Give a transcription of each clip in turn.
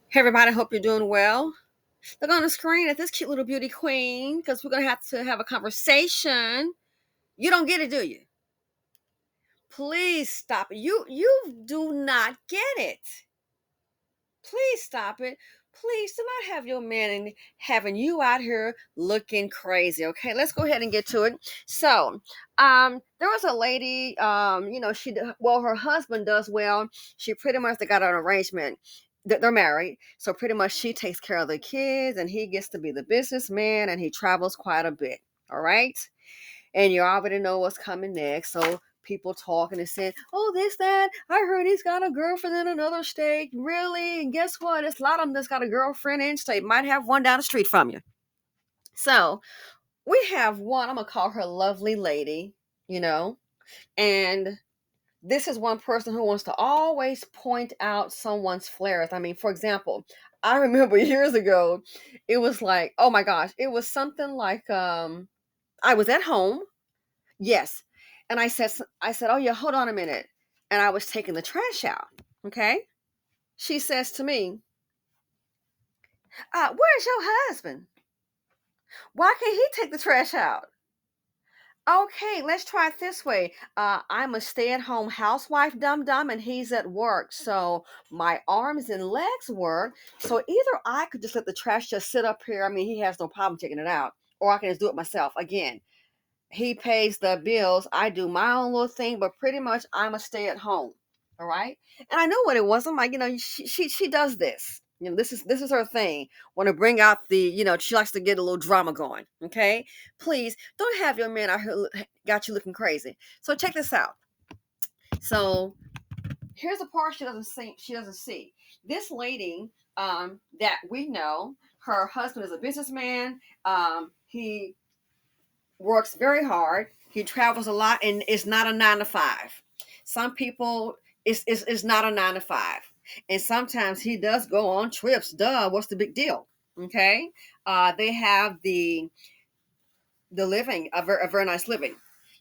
Hey everybody, hope you're doing well. Look on the screen at this cute little beauty queen because we're gonna have a conversation. You don't get it, do you? Please stop it. You do not get it. Please stop it. Please do not have your man and having you out here looking crazy. Okay, let's go ahead and get to it. So, there was a lady. Her husband does well. She pretty much they got an arrangement. They're married, so pretty much she takes care of the kids, and he gets to be the businessman, and he travels quite a bit. All right, and you already know what's coming next. So people talking and saying, "Oh, this, that. I heard he's got a girlfriend in another state." Really? And guess what? It's a lot of them that's got a girlfriend in state. Might have one down the street from you. So we have one. I'm gonna call her Lovely Lady. You know, and this is one person who wants to always point out someone's flares. I mean, for example, I remember years ago, it was like, oh my gosh, it was something like I was at home. Yes. And I said, "Oh yeah, hold on a minute." And I was taking the trash out. Okay. She says to me, "Where's your husband? Why can't he take the trash out?" Okay, let's try it this way. I'm a stay-at-home housewife, dum dum, and he's at work. So my arms and legs work. So either I could just let the trash just sit up here. I mean, he has no problem taking it out, or I can just do it myself. Again, he pays the bills. I do my own little thing, but pretty much I'm a stay at home. All right. And I know what it was. I'm like, she does this. This is her thing. Want to bring out she likes to get a little drama going. Okay. Please don't have your man out here got you looking crazy. So check this out. So here's the part she doesn't see. She doesn't see this lady that we know. Her husband is a businessman. He works very hard. He travels a lot, and it's not a 9 to 5. Some people, it's not a 9 to 5, and sometimes he does go on trips. Duh, what's the big deal? Okay, they have the living a very nice living.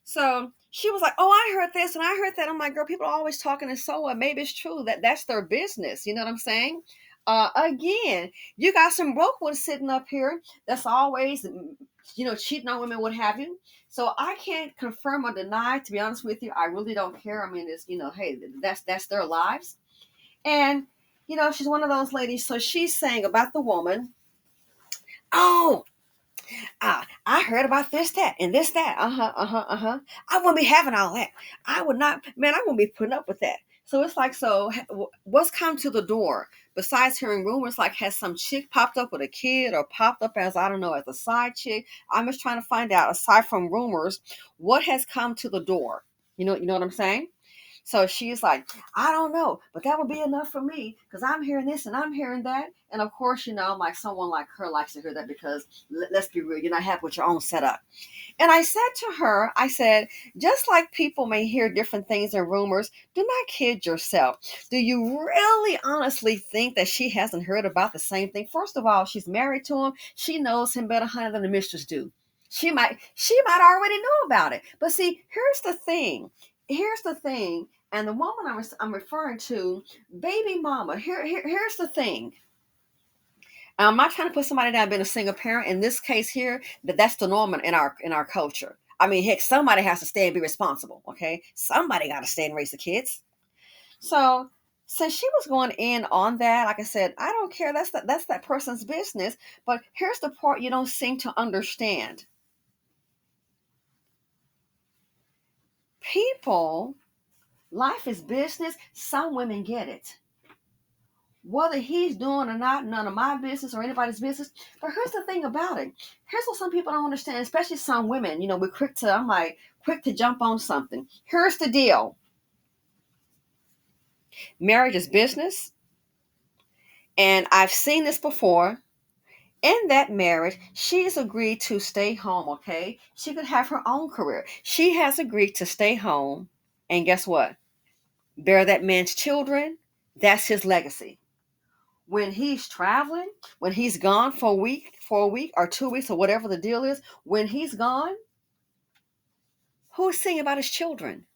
So she was like, "Oh, I heard this and I heard that." I'm like, "Girl, people are always talking, and so maybe it's true that's their business." You know what I'm saying? Again, you got some broke ones sitting up here that's always, cheating on women, what have you. So I can't confirm or deny. To be honest with you, I really don't care. I mean, it's hey, that's their lives, and she's one of those ladies. So she's saying about the woman, "Oh, I heard about this, that, and this, that. I wouldn't be having all that. I would not, man, I wouldn't be putting up with that." So it's like, so what's come to the door? Besides hearing rumors, like has some chick popped up with a kid or popped up as, I don't know, as a side chick? I'm just trying to find out, aside from rumors, what has come to the door? You know what I'm saying? So she's like, "I don't know, but that would be enough for me because I'm hearing this and I'm hearing that." And of course, like someone like her likes to hear that because let's be real, you're not happy with your own setup. And I said to her, I said, just like people may hear different things and rumors, do not kid yourself. Do you really honestly think that she hasn't heard about the same thing? First of all, she's married to him. She knows him better, honey, than the mistress do. She might already know about it. But see, here's the thing. Here's the thing. And the woman I'm referring to, baby mama. Here's the thing. I'm not trying to put somebody down being a single parent. In this case here, that's the norm in our culture. I mean, heck, somebody has to stay and be responsible. Okay, somebody got to stay and raise the kids. So since she was going in on that, like I said, I don't care. That's that person's business. But here's the part you don't seem to understand. People, life is business. Some women get it. Whether he's doing or not, none of my business or anybody's business. But here's the thing about it. Here's what some people don't understand, especially some women. We're quick to jump on something. Here's the deal. Marriage is business. And I've seen this before. In that marriage, she's agreed to stay home, okay? She could have her own career. She has agreed to stay home. And guess what? Bear that man's children. That's his legacy. When he's traveling, when he's gone for a week or 2 weeks or whatever the deal is, when he's gone, who's singing about his children?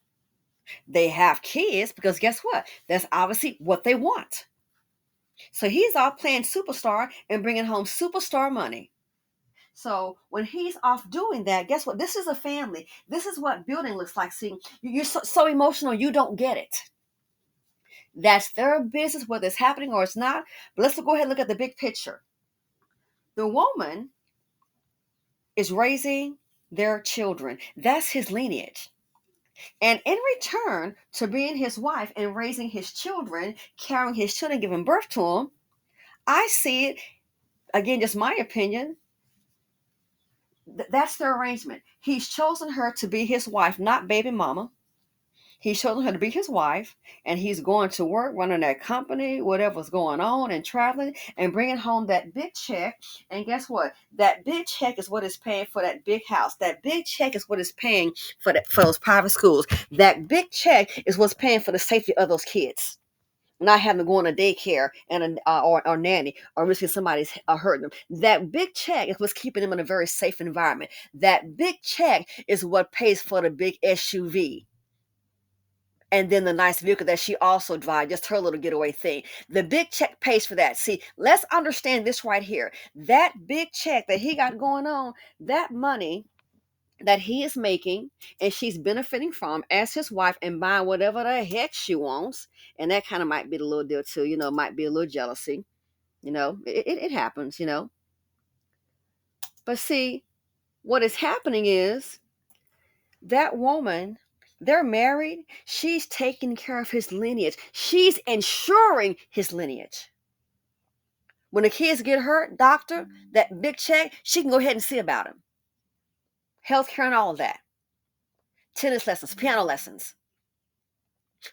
They have kids because guess what? That's obviously what they want. So he's off playing superstar and bringing home superstar money. So when he's off doing that, guess what? This is a family. This is what building looks like. See, you're so emotional, you don't get it. That's their business, whether it's happening or it's not. But let's go ahead and look at the big picture. The woman is raising their children. That's his lineage. And in return to being his wife and raising his children, carrying his children, giving birth to them, I see it, again, just my opinion, that's their arrangement. He's chosen her to be his wife, not baby mama. He's chosen her to be his wife, and he's going to work, running that company, whatever's going on, and traveling and bringing home that big check. And guess what? That big check is what is paying for that big house. That big check is what is paying for those private schools. That big check is what's paying for the safety of those kids. Not having to go on a daycare and or nanny or risking somebody's hurting them. That big check is what's keeping them in a very safe environment. That big check is what pays for the big SUV and then the nice vehicle that she also drives, just her little getaway thing. The big check pays for that. See, let's understand this right here. That big check that he got going on, that money that he is making and she's benefiting from as his wife and buying whatever the heck she wants. And that kind of might be the little deal too, might be a little jealousy. It happens. But see, what is happening is that woman, they're married. She's taking care of his lineage. She's ensuring his lineage. When the kids get hurt, doctor, that big check, she can go ahead and see about him. Healthcare and all of that. Tennis lessons, piano lessons,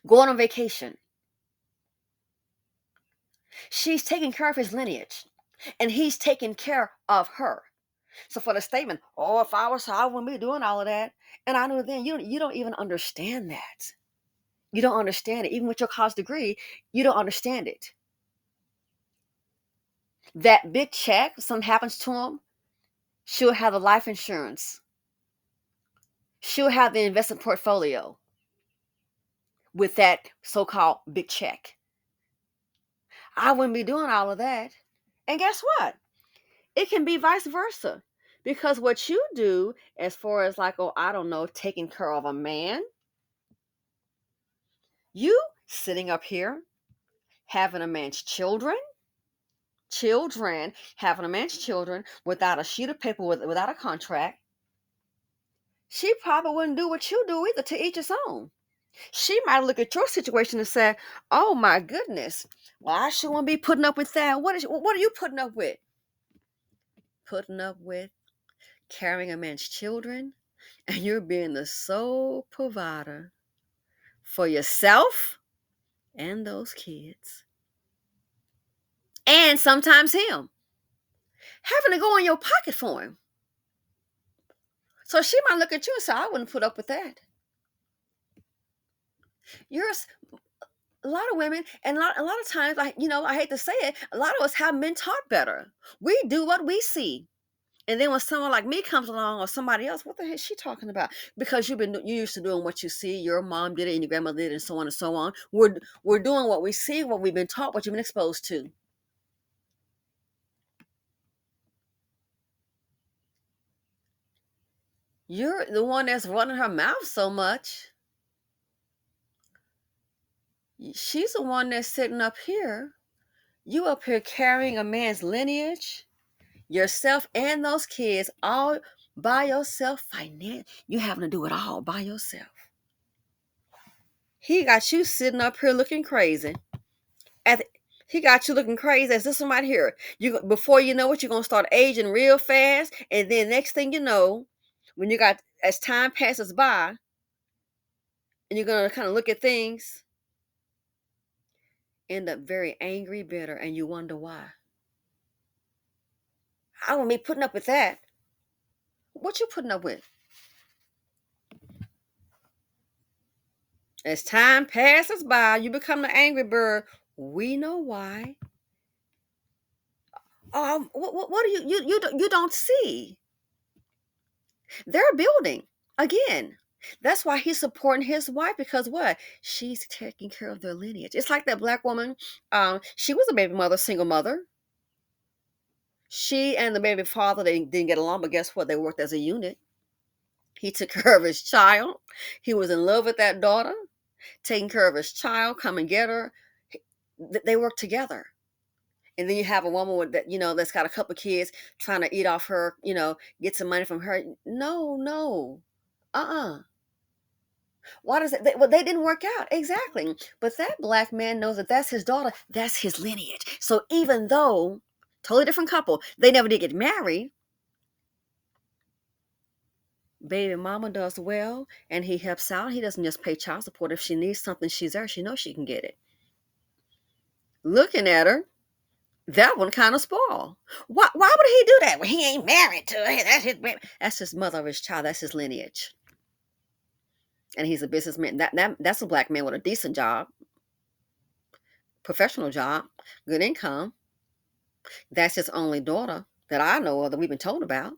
going on vacation. She's taking care of his lineage, and he's taking care of her. So for the statement, oh, if I was her, I wouldn't be doing all of that. And I know then you don't even understand that. You don't understand it. Even with your college degree, you don't understand it. That big check, if something happens to him, she'll have the life insurance. She'll have the investment portfolio with that so-called big check. I wouldn't be doing all of that. And guess what? It can be vice versa. Because what you do, as far as like, oh, I don't know, taking care of a man, you sitting up here, having a man's having a man's children without a sheet of paper, without a contract, she probably wouldn't do what you do either, to each his own. She might look at your situation and say, oh my goodness, well, I sure won't be putting up with that. What are you putting up with? Putting up with carrying a man's children, and you're being the sole provider for yourself and those kids. And sometimes him. Having to go in your pocket for him. So she might look at you and say, I wouldn't put up with that. You're a lot of women, and a lot of times, I hate to say it, a lot of us haven't been taught better. We do what we see. And then when someone like me comes along or somebody else, what the heck is she talking about? Because you used to doing what you see, your mom did it and your grandmother did it, and so on and so on. We're doing what we see, what we've been taught, what you've been exposed to. You're the one that's running her mouth so much. She's the one that's sitting up here. You up here carrying a man's lineage, yourself and those kids, all by yourself. You having to do it all by yourself. He got you sitting up here looking crazy. He got you looking crazy as this one right here. Before you know it, you're gonna start aging real fast, and then next thing you know, as time passes by, and you're gonna kind of look at things, end up very angry, bitter, and you wonder why. I won't be putting up with that. What you putting up with? As time passes by, you become the angry bird. We know why. What do you don't see? They're building again. That's why he's supporting his wife, because what? She's taking care of their lineage. It's like that black woman. She was a baby mother, single mother. She and the baby father, they didn't get along, but guess what? They worked as a unit. He took care of his child. He was in love with that daughter, taking care of his child, come and get her. They work together. And then you have a woman with that, that's got a couple of kids trying to eat off her, get some money from her. No, no. Uh-uh. Why does it? Well, they didn't work out. Exactly. But that black man knows that that's his daughter. That's his lineage. So even though, totally different couple, they never did get married, baby mama does well and he helps out. He doesn't just pay child support. If she needs something, she's there. She knows she can get it. Looking at her, that one kind of spoiled. Why would he do that when he ain't married to her? That's his mother of his child. That's his lineage. And he's a businessman. That's a black man with a decent job, professional job, good income. That's his only daughter that I know of that we've been told about.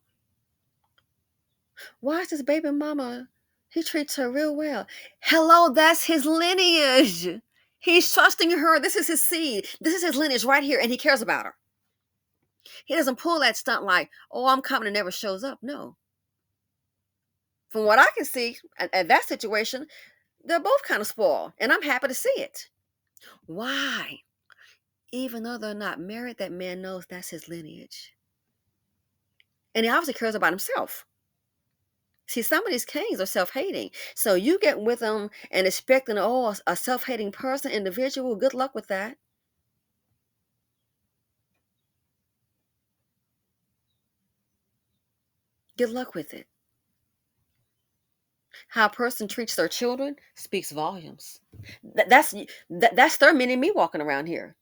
Why is this baby mama? He treats her real well. Hello, that's his lineage. He's trusting her. This is his seed. This is his lineage right here, and he cares about her. He doesn't pull that stunt like, oh, I'm coming and never shows up. No. From what I can see at that situation, they're both kind of spoiled, and I'm happy to see it. Why? Even though they're not married, that man knows that's his lineage. And he obviously cares about himself. See, some of these kings are self-hating. So you get with them and expecting, oh, a self-hating person, individual, good luck with that. Good luck with it. How a person treats their children speaks volumes. That's their mini me walking around here.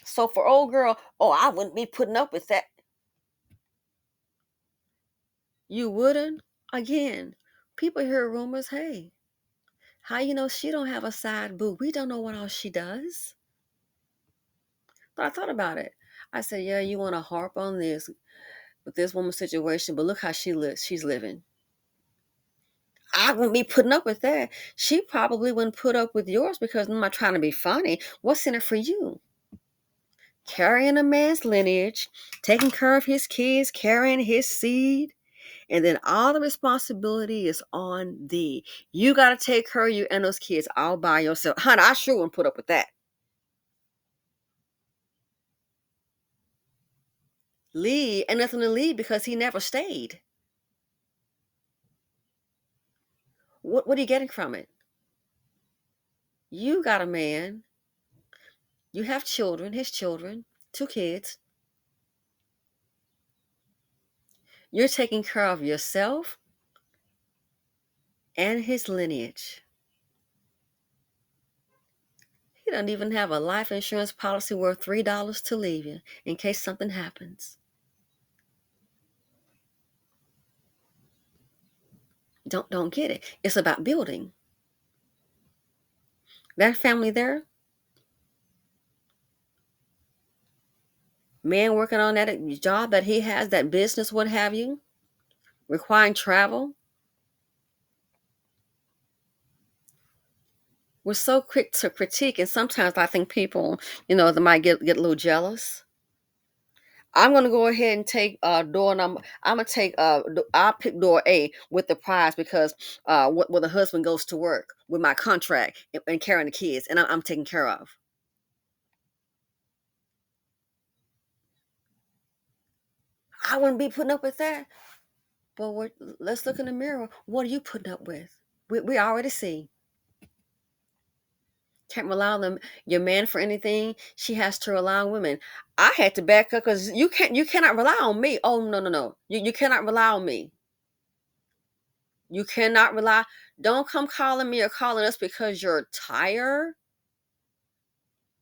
So for old girl, oh, I wouldn't be putting up with that. You wouldn't? Again, people hear rumors, hey, how you know she don't have a side boo? We don't know what else she does. But I thought about it. I said, yeah, you want to harp on this with this woman's situation, but look how she lives. She's living. I wouldn't be putting up with that. She probably wouldn't put up with yours because I'm not trying to be funny. What's in it for you? Carrying a man's lineage, taking care of his kids, carrying his seed, and then all the responsibility is on thee. You got to take care of you and those kids all by yourself. Honey, I sure wouldn't put up with that. Leave, and nothing to leave because he never stayed. What are you getting from it? You got a man, you have children, his children, two kids. You're taking care of yourself and his lineage. He doesn't even have a life insurance policy worth $3 to leave you in case something happens. Don't get it. It's about building. That family there, man working on that job that he has, that business, what have you, requiring travel. We're so quick to critique, and sometimes I think people, they might get a little jealous. I'm gonna go ahead and take door number. I'm gonna take I'll pick door A with the prize because when the husband goes to work with my contract and carrying the kids, and I'm taken care of. I wouldn't be putting up with that. But let's look in the mirror. What are you putting up with? We already see. Can't rely on your man for anything. She has to rely on women. I had to back up because you cannot rely on me. Oh no, no, no. You cannot rely on me. You cannot rely. Don't come calling me or calling us because you're tired.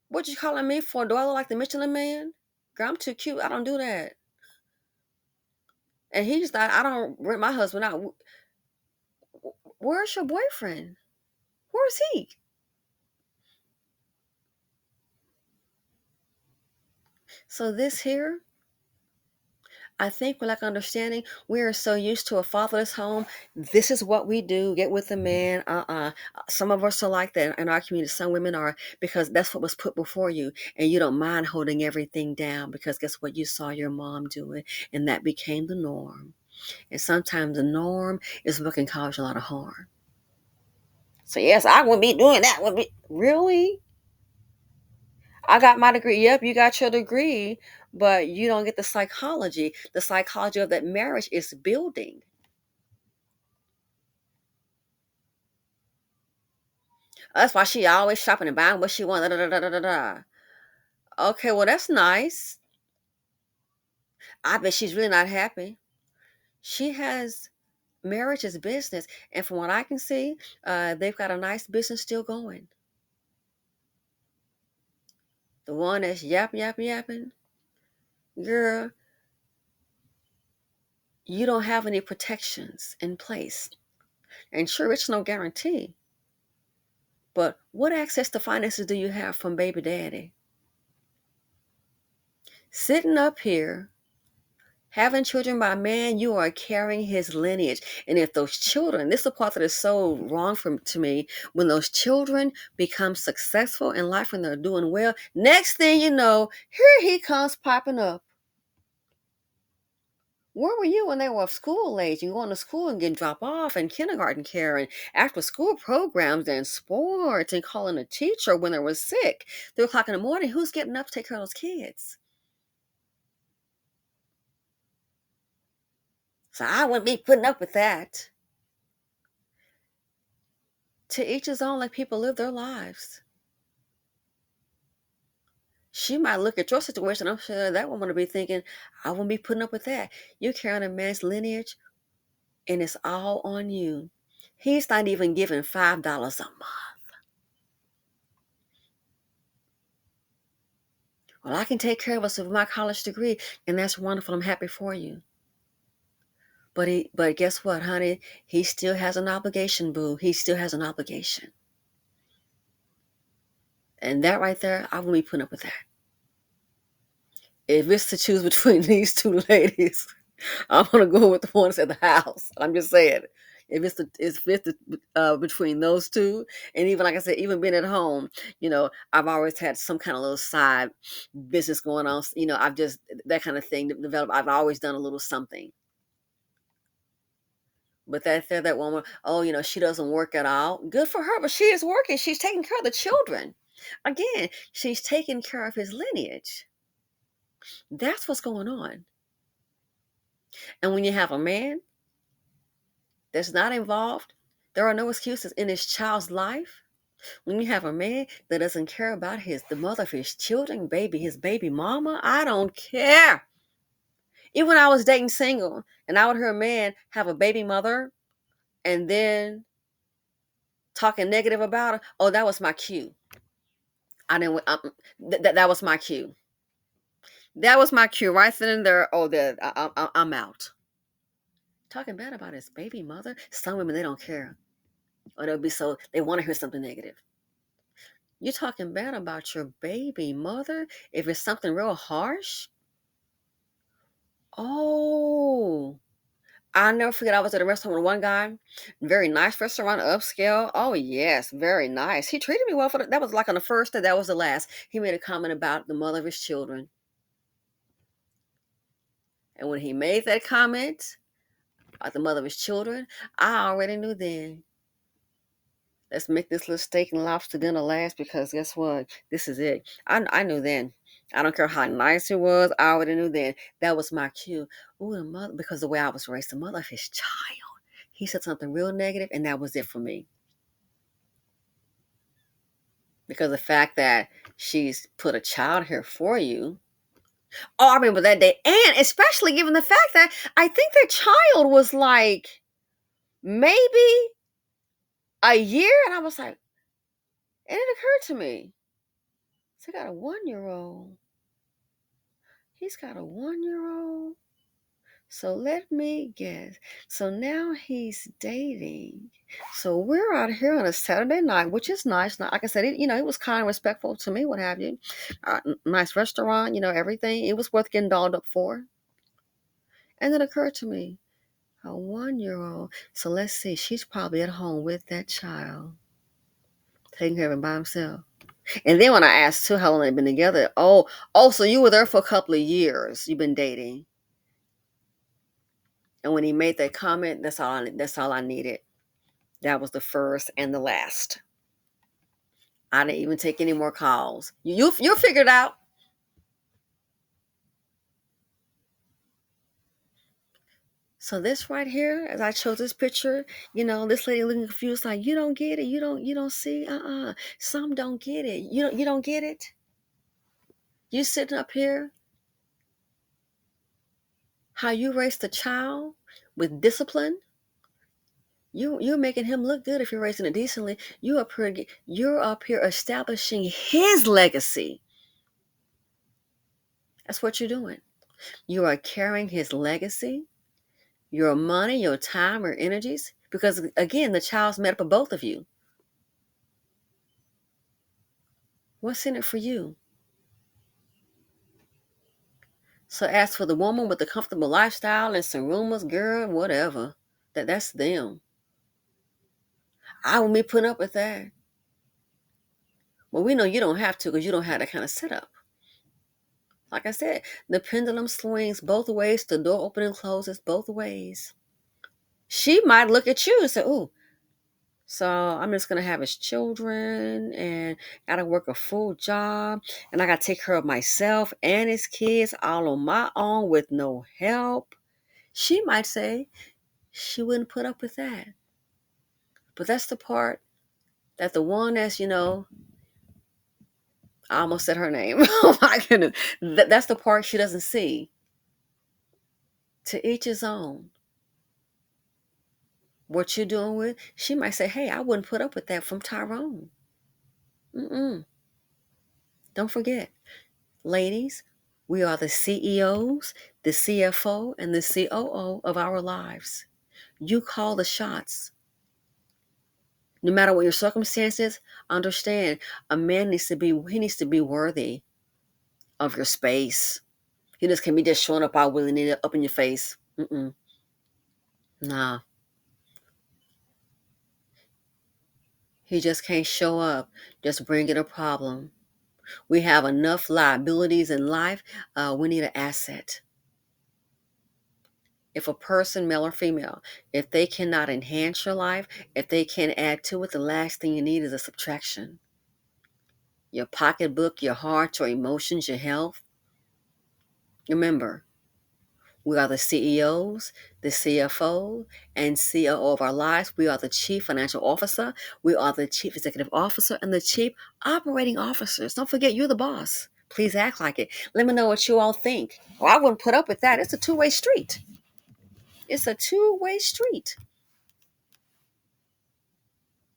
What you calling me for? Do I look like the Michelin Man? Girl, I'm too cute. I don't do that. And he's like, I don't rent my husband out. Where's your boyfriend? Where's he? So this here, I think we're like understanding we are so used to a fatherless home. This is what we do. Get with the man. Some of us are like that in our community. Some women are because that's what was put before you, and you don't mind holding everything down because guess what? You saw your mom do it, and that became the norm. And sometimes the norm is what can cause you a lot of harm. So yes, I wouldn't be doing that. Would be really. I got my degree. Yep, you got your degree, but you don't get the psychology. The psychology of that marriage is building. That's why she always shopping and buying what she wants. Da, da, da, da, da, da. Okay, well that's nice. I bet she's really not happy. She has marriage is business, and from what I can see, they've got a nice business still going. The one that's yapping, girl, you don't have any protections in place, and sure, it's no guarantee. But what access to finances do you have from baby daddy? Sitting up here having children by a man, you are carrying his lineage. And if those children, this is the part that is so wrong to me, when those children become successful in life and they're doing well, next thing you know, here he comes popping up. Where were you when they were of school age and going to school and getting dropped off and kindergarten care and after school programs and sports and calling a teacher when they were sick? 3 o'clock in the morning, who's getting up to take care of those kids? So I wouldn't be putting up with that. To each his own, like people live their lives. She might look at your situation. I'm sure that woman will be thinking, I wouldn't be putting up with that. You're carrying a man's lineage and it's all on you. He's not even giving $5 a month. Well, I can take care of us with my college degree, and that's wonderful. I'm happy for you. But guess what, honey? He still has an obligation, boo. He still has an obligation. And that right there, I wouldn't be putting up with that. If it's to choose between these two ladies, I'm gonna go with the ones at the house. I'm just saying, between those two, and even like I said, even being at home, I've always had some kind of little side business going on. I've just that kind of thing developed. I've always done a little something. But that woman, oh, she doesn't work at all. Good for her, but she is working. She's taking care of the children. Again, she's taking care of his lineage. That's what's going on. And when you have a man that's not involved, there are no excuses in his child's life. When you have a man that doesn't care about the mother of his children, his baby mama, I don't care. Even when I was dating single and I would hear a man have a baby mother and then talking negative about her, oh, that was my cue. I didn't. That was my cue. That was my cue right then and there. Oh, I'm out. Talking bad about his baby mother. Some women they don't care, or they want to hear something negative. You're talking bad about your baby mother if it's something real harsh. Oh, I'll never forget. I was at a restaurant with one guy, very nice restaurant, upscale. Oh yes, very nice. He treated me well that was like on the first day. That was the last. He made a comment about the mother of his children, and when he made that comment about the mother of his children, I already knew then. Let's make this little steak and lobster dinner last because guess what? This is it. I knew then. I don't care how nice it was. I already knew then. That was my cue. Ooh, the mother, because the way I was raised, the mother of his child. He said something real negative, and that was it for me. Because the fact that she's put a child here for you. Oh, I remember that day. And especially given the fact that I think the child was like maybe a year. And I was like, and it occurred to me. So I got a 1-year old. He's got a 1-year old. So let me guess. So now he's dating. So we're out here on a Saturday night, which is nice. Like I said, it was kind of respectful to me, what have you. Nice restaurant, everything. It was worth getting dolled up for. And it occurred to me, a 1-year-old. So let's see, she's probably at home with that child, taking care of him by himself. And then when I asked too how long they've been together, so you were there for a couple of years. You've been dating. And when he made that comment, that's all I needed. That was the first and the last. I didn't even take any more calls. You'll figure it out. So this right here, as I chose this picture, this lady looking confused, like, you don't get it, you don't see, some don't get it. You don't get it. You sitting up here, how you raised a child with discipline. You're making him look good if you're raising it decently. You're up here establishing his legacy. That's what you're doing. You are carrying his legacy, your money, your time, your energies, because again, the child's made up of both of you. What's in it for you? So as for the woman with the comfortable lifestyle and some rumors, girl, whatever, that's them. I won't be putting up with that. Well, we know you don't have to, because you don't have that kind of setup. Like I said, the pendulum swings both ways. The door opens and closes both ways. She might look at you and say, "Oh, so I'm just going to have his children and got to work a full job. And I got to take care of myself and his kids all on my own with no help." She might say she wouldn't put up with that. But that's the part that the one that's, I almost said her name. Oh my goodness. That's the part she doesn't see. To each his own. What you're doing with, she might say, "Hey, I wouldn't put up with that from Tyrone." Don't forget, ladies, we are the CEOs, the CFO, and the COO of our lives. You call the shots. No matter what your circumstances, understand, a man needs to be worthy of your space. He just can't be just showing up all willy-nilly up in your face. Nah. He just can't show up, just bringing a problem. We have enough liabilities in life. We need an asset. If a person, male or female, if they cannot enhance your life, if they can't add to it, the last thing you need is a subtraction. Your pocketbook, your heart, your emotions, your health. Remember, we are the CEOs, the CFO, and COO of our lives. We are the Chief Financial Officer. We are the Chief Executive Officer and the Chief Operating Officers. Don't forget, you're the boss. Please act like it. Let me know what you all think. Well, I wouldn't put up with that. It's a two-way street. It's a two-way street.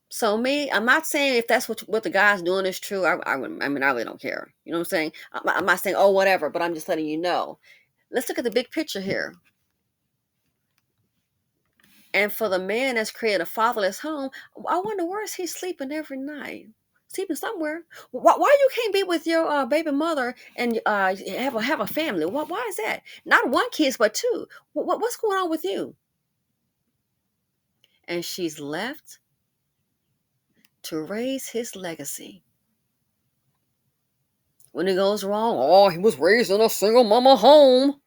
So me, I'm not saying if that's what the guy's doing is true. I really don't care. You know what I'm saying? I'm not saying, oh, whatever, but I'm just letting you know. Let's look at the big picture here. And for the man that's created a fatherless home, I wonder, where is he sleeping every night? Sleeping somewhere. Why you can't be with your baby mother and have a family? Why is that? Not one kid, but two. What's going on with you? And she's left to raise his legacy. When it goes wrong, oh, he was raised in a single mama home.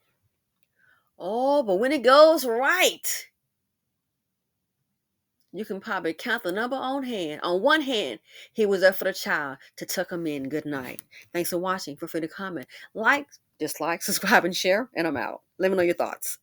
Oh, but when it goes right, you can probably count the number on one hand. He was there for the child to tuck him in. Good night. Thanks for watching. Feel free to comment, like, dislike, subscribe, and share. And I'm out. Let me know your thoughts.